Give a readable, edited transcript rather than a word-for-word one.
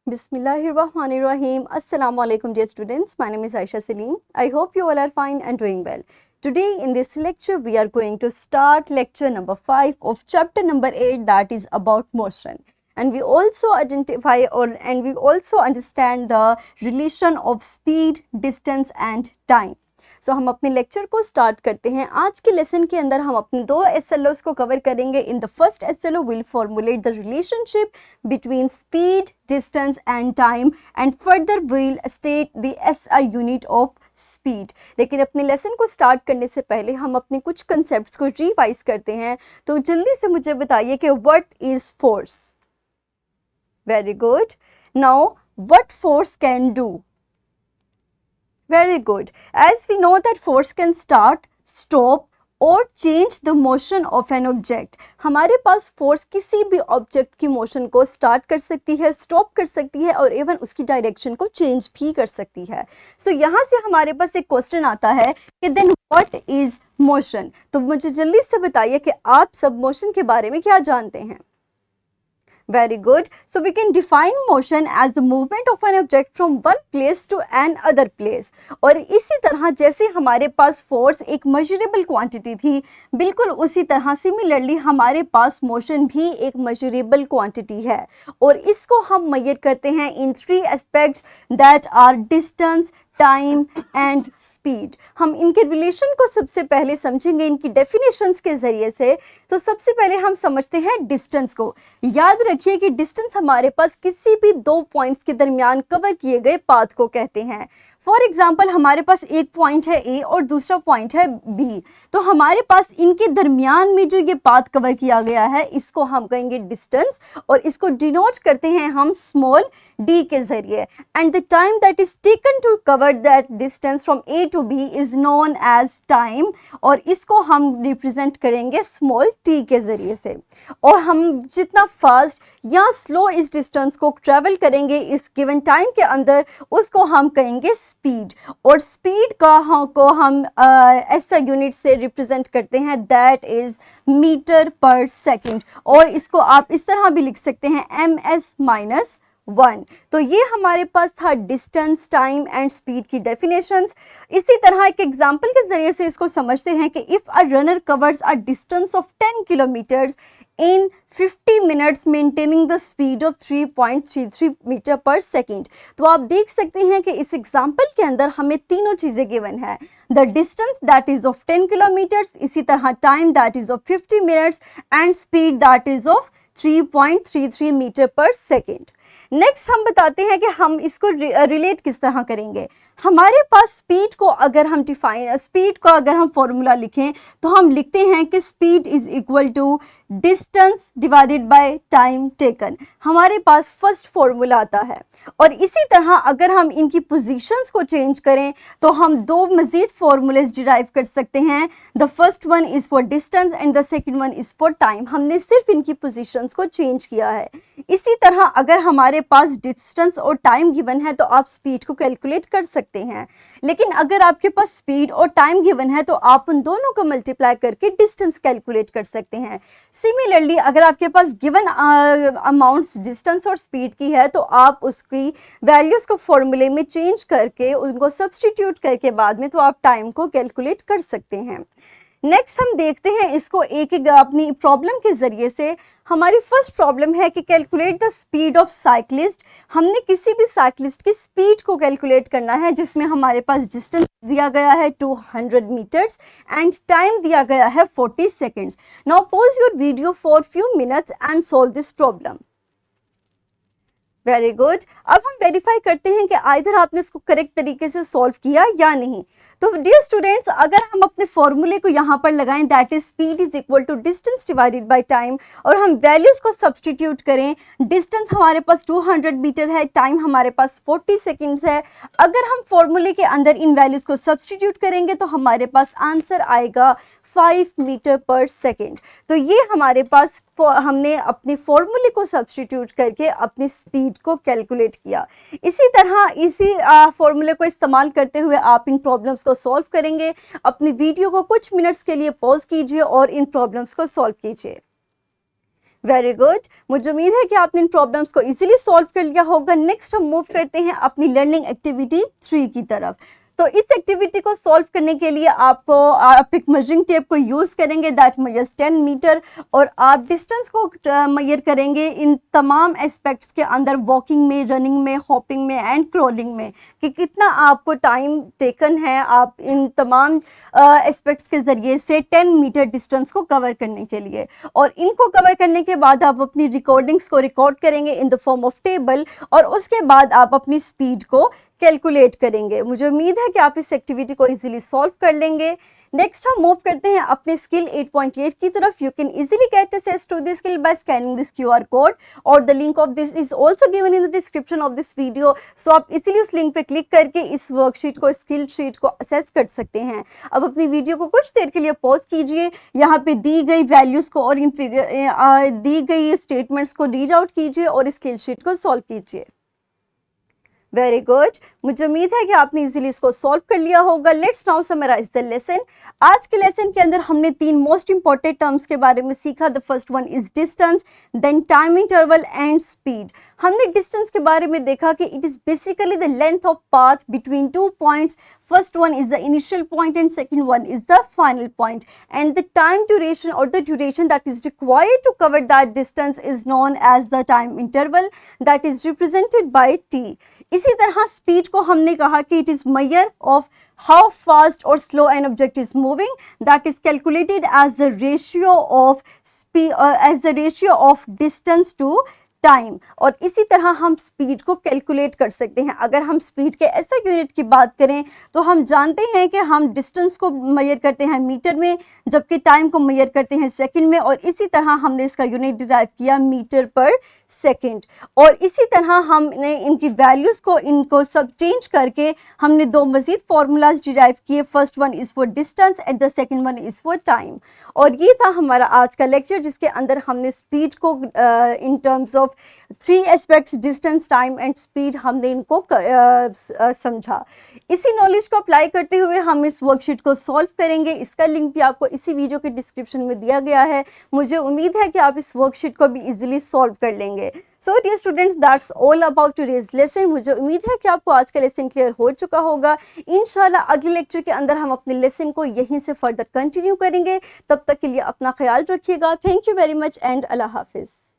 Bismillahirrahmanirrahim. Assalamu alaikum dear students. My name is Aisha Salim. I hope you all are fine and doing well. Today in this lecture we are going to start lecture number 5 of chapter number 8, that is about motion. And we also understand the relation of speed, distance and time. सो हम अपने lecture को start करते हैं। आज के lesson के अंदर हम अपने दो एसएलओस को कवर करेंगे। In the first SLO will formulate the relationship between speed, distance and time and further will state the SI unit of speed. लेकिन अपने लेसन को स्टार्ट करने से पहले हम अपने कुछ कंसेप्ट्स को रिवाइज करते हैं। तो जल्दी से मुझे बताइए कि what is force. Very good. Now what force can do. Very good. As we know that force can start, stop or change the motion of an object. हमारे पास फोर्स किसी भी ऑब्जेक्ट की मोशन को स्टार्ट कर सकती है, stop कर सकती है और इवन उसकी डायरेक्शन को चेंज भी कर सकती है। सो यहाँ से हमारे पास एक क्वेश्चन आता है कि देन व्हाट इज मोशन। तो मुझे जल्दी से बताइए कि आप सब मोशन के बारे में क्या जानते हैं। Very good. So we can define motion as the movement of an object from one place to another place. और इसी तरह जैसे हमारे पास फोर्स एक मेजरेबल क्वांटिटी थी, बिल्कुल उसी तरह सिमिलरली हमारे पास मोशन भी एक मेजरेबल क्वांटिटी है और इसको हम मेजर करते हैं इन 3 aspects that are distance, time and speed. हम इनके रिलेशन को सबसे पहले समझेंगे इनकी डेफिनेशंस के जरिए से। तो सबसे पहले हम समझते हैं डिस्टेंस को। याद रखिए कि डिस्टेंस हमारे पास किसी भी 2 पॉइंट्स के दरमियान कवर किए गए पाथ को कहते हैं। फॉर एग्जाम्पल हमारे पास एक पॉइंट है ए और दूसरा पॉइंट है बी, तो हमारे पास इनके दरमियान में जो ये पाथ कवर किया गया है इसको हम कहेंगे डिस्टेंस और इसको डिनोट करते हैं हम स्मॉल डी के जरिए। And the time that is taken to cover that distance from A to B is known as time और इसको हम रिप्रेजेंट करेंगे स्मॉल टी के जरिए से। और हम जितना फास्ट या स्लो इस डिस्टेंस को ट्रेवल करेंगे इस गिवन टाइम के अंदर उसको हम कहेंगे स्पीड। और स्पीड को हम ऐसा यूनिट से रिप्रेजेंट करते हैं दैट इज मीटर पर सेकंड और इसको आप इस तरह भी लिख सकते हैं ms-1। तो ये हमारे पास था डिस्टेंस, टाइम एंड स्पीड की डेफिनेशंस। इसी तरह एक एग्जांपल के जरिए से इसको समझते हैं कि if a runner covers a distance of 10 kilometres in 50 minutes maintaining the speed of 3.33 metre per second. तो आप देख सकते हैं कि इस एग्जाम्पल के अंदर हमें तीनों चीज़ें गिवन है। The distance that is of 10 kilometres, इसी तरह time that is of 50 minutes and speed that is of 3.33 metre per second. Next हम बताते हैं कि हम इसको रिलेट किस तरह करेंगे। हमारे पास स्पीड को अगर हम फॉर्मूला लिखें तो हम लिखते हैं कि speed is equal to distance divided by time taken. हमारे पास फर्स्ट फॉर्मूला आता है और इसी तरह अगर हम इनकी पोजीशंस को चेंज करें तो हम 2 मजीद फॉर्मूलेस डिराइव कर सकते हैं। The first one is for distance and the second one is for time. हमने सिर्फ इनकी पोजीशंस को चेंज किया है। इसी तरह अगर हमारे पास डिस्टेंस और टाइम गिवन है तो आप स्पीड को कैलकुलेट कर सकते हैं, लेकिन अगर आपके पास स्पीड और टाइम गिवन है तो आप उन दोनों को मल्टीप्लाई करके डिस्टेंस कैलकुलेट कर सकते हैं। सिमिलरली अगर आपके पास गिवन अमाउंट्स डिस्टेंस और स्पीड की है तो आप उसकी वैल्यूज को फॉर्मूले में चेंज करके उनको सब्सटीट्यूट करके बाद में तो आप टाइम को कैलकुलेट कर सकते हैं। नेक्स्ट हम देखते हैं इसको एक एक अपनी प्रॉब्लम के जरिए से। हमारी फर्स्ट प्रॉब्लम है कि calculate the speed of cyclist. हमने किसी भी साइक्लिस्ट की स्पीड को कैलकुलेट करना है जिसमें हमारे पास डिस्टेंस दिया गया है 200 मीटर्स एंड टाइम दिया गया है 40 seconds. Now pause your video for few minutes and solve this problem. Very good. अब हम वेरीफाई करते हैं कि आइदर आपने इसको करेक्ट तरीके से सॉल्व किया या नहीं। तो डियर स्टूडेंट्स अगर हम अपने फॉर्मूले को यहाँ पर लगाएं that is speed is equal to distance divided by time और हम वैल्यूज को सब्सटीट्यूट करें। डिस्टेंस हमारे पास 200 मीटर है, टाइम हमारे पास 40 सेकेंड्स है। अगर हम फॉर्मूले के अंदर इन वैल्यूज को सब्सटीट्यूट करेंगे तो हमारे पास आंसर आएगा 5 मीटर पर सेकेंड। तो ये हमारे पास हमने अपने फॉर्मूले को सब्सटीट्यूट करके अपनी स्पीड को कैलकुलेट किया। इसी तरह इसी फॉर्मूले को इस्तेमाल करते हुए आप इन प्रॉब्लम्स को सॉल्व करेंगे। अपनी वीडियो को कुछ मिनट्स के लिए पॉज कीजिए और इन प्रॉब्लम्स को सॉल्व कीजिए। Very good. मुझे उम्मीद है कि आपने इन प्रॉब्लम्स को इजीली सॉल्व कर लिया होगा। नेक्स्ट हम मूव करते हैं अपनी लर्निंग एक्टिविटी 3 की तरफ। तो इस एक्टिविटी को सॉल्व करने के लिए आप एक मेजरिंग टेप को यूज़ करेंगे दैट मेजर्स 10 मीटर, और आप डिस्टेंस को मेजर करेंगे इन तमाम एस्पेक्ट्स के अंदर, वॉकिंग में, रनिंग में, हॉपिंग में एंड क्रॉलिंग में, कि कितना आपको टाइम टेकन है आप इन तमाम एस्पेक्ट्स के ज़रिए से 10 मीटर डिस्टेंस को कवर करने के लिए। और इनको कवर करने के बाद आप अपनी रिकॉर्डिंग्स को रिकॉर्ड करेंगे in the form of table, और उसके बाद आप अपनी स्पीड को कैलकुलेट करेंगे। मुझे उम्मीद है कि आप इस एक्टिविटी को इजीली सॉल्व कर लेंगे। नेक्स्ट हम मूव करते हैं अपने स्किल 8.8 की तरफ। You can easily get access to this skill by scanning this QR code, और the link of this is also given in the description of this video. So आप इजीली उस link पे click करके इस worksheet को, skill sheet को assess कर सकते हैं। अब अपनी वीडियो को कुछ देर के लिए पॉज कीजिए, यहाँ पे दी गई वैल्यूज़ को और इन दी गई स्टेटमेंट्स को रीड आउट कीजिए और इस स्किल शीट को सॉल्व कीजिए। Very good. मुझे उम्मीद है कि आपने इजीली इसको सॉल्व कर लिया होगा। Let's now summarise the lesson. आज के लेसन के अंदर हमने 3 मोस्ट इंपॉर्टेंट टर्म्स के बारे में सीखा। The first one is distance, then time interval and speed. हमने डिस्टेंस के बारे में देखा कि it is basically the length of path between 2 points. First one is the initial point and second one is the final point, and the time duration or the duration that is required to cover that distance is known as the time interval that is represented by t. इसी तरह speed को हमने कहा कि it is measure of how fast or slow an object is moving, that is calculated as the ratio of speed as the ratio of distance to time. और इसी तरह हम स्पीड को कैलकुलेट कर सकते हैं। अगर हम स्पीड के ऐसा यूनिट की बात करें तो हम जानते हैं कि हम डिस्टेंस को मेजर करते हैं मीटर में, जबकि टाइम को मेजर करते हैं सेकंड में, और इसी तरह हमने इसका यूनिट डिराइव किया मीटर पर सेकंड। और इसी तरह हमने इनकी वैल्यूज़ को, इनको सब चेंज करके हमने 2 मज़ीद फार्मूलाज डिराइव किए। First one is for distance and the second one is for time. और ये था हमारा आज का लेक्चर, जिसके अंदर हमने स्पीड को in terms of 3 aspects, distance, time and speed, हमने इनको समझा। इसी नॉलेज को अप्लाई करते हुए हम इस वर्कशीट को सॉल्व करेंगे। इसका लिंक भी आपको इसी वीडियो के डिस्क्रिप्शन में दिया गया है। मुझे उम्मीद है कि आप इस वर्कशीट को भी इजीली सॉल्व कर लेंगे। So dear students, that's all about today's lesson. मुझे उम्मीद है कि आपको आज का लेसन क्लियर हो चुका होगा। इंशाल्लाह अगले लेक्चर के अंदर हम अपने लेसन को यहीं से फर्दर कंटिन्यू करेंगे। तब तक के लिए अपना ख्याल रखिएगा। Thank you very much and अल्लाह हाफिज़।